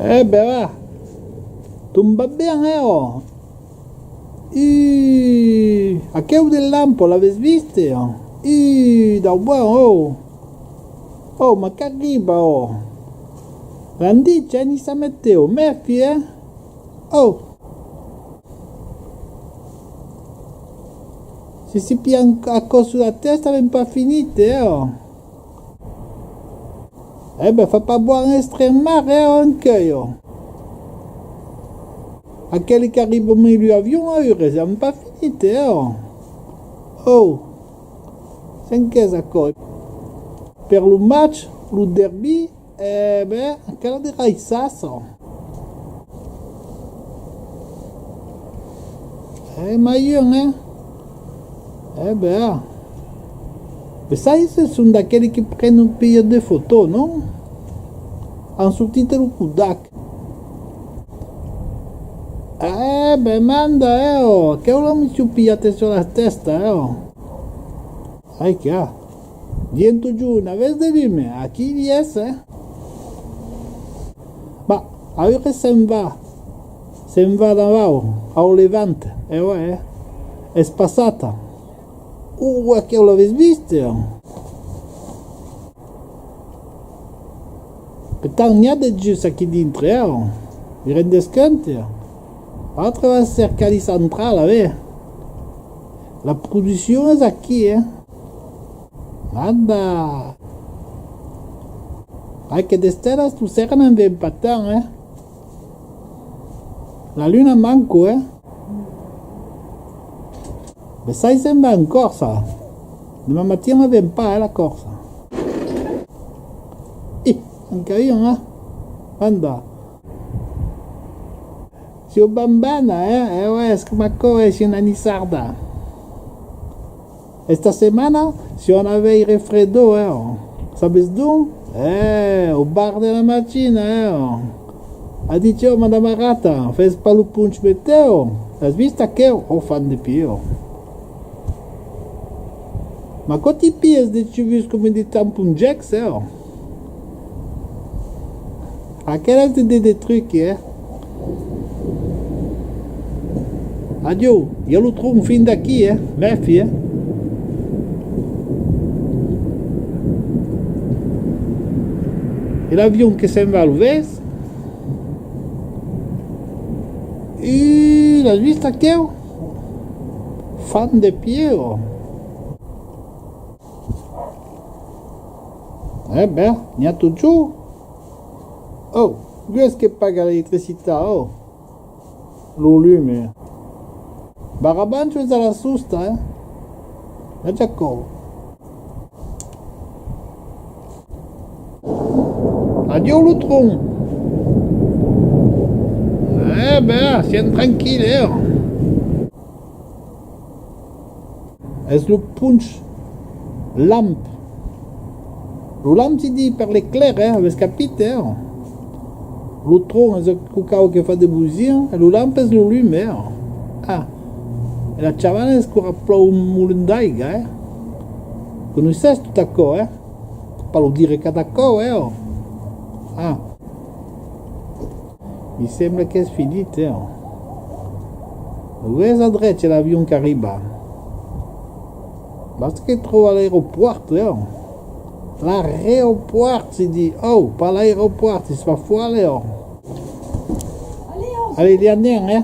Ben va, tumba bien, oh. Y aquello del lampo, ¿l'avete visto? Y da buono, oh. Oh, ma che arriva, oh. Randice, ni sa metteo, Murphy, Oh. Se si pianca a cosa sulla testa, ben pas finite, oh. Ben, fa pas boire estremare, anche, oh. A quelli che arrivano meglio avion a ore, siamo pas finite, oh. Oh. C'est che cosa? Per lo match, lo derby, ben, quella di Raisasso. Ma io, ben. Mais ça, ce sont d'aquelli qui prennent un pays de photos, non? En sous-titre Kodak. Ben manda, oh. Che ora mi ci pigliate sulla testa, oh. Che Viento giù una vez de lume, aquí 10, Ma, a ora se'n va davao, ao Levante, ouais, è passata. Che l'avete visto? Petar n'ha de gius aquí dintre, vi rendes conte? A travers la Cali centrale, la production est aquí, Nada. Que de esteras tu serran en empatan, La luna manco, Besai sembra en corsa. Dema mattina non ven pas, la corsa. Anche io, Anda. Si o bambana, es come es una nisarda. Esta semana, si on avait refredo, sabes d'où? Au bar de la mattina, Ha dit, oh, madame Arata, fais pas le punch meteo. Has visto que? Oh, fan de pio. Ma quand tu pièces de cheveux comme des tampons jacks, À quelle heure des trucs, Adieu, io lo trovo fin daqui, Murphy, Et l'avion qui s'en va à l'ouest. Et la vista que fan de pied. Ben, il y a toujours. Oh, lui est-ce qu'il pague l'électricité? Oh, l'olume. Baraban, tu es à la sousta, La Jacob. Adieu l'outron. Ben, c'est tranquille, Est-ce le punch lampe? Le lampe, si dit par l'éclair, avec capite, L'outron, c'est le cacao qui fait des bousilles, et le lampe, c'est le lumière. Et la chavana, c'est qu'on rappelle un moulin d'aigua, Que nous sait tout d'accord, Pas le dire qu'à d'accord, Mi sembra che è finito, Dove adresse c'è l'avion che arriva? Basta che trova l'aeroporto, L'aeroporto si dit, pas l'aéroport, il se fa fuori, Allez, dernière,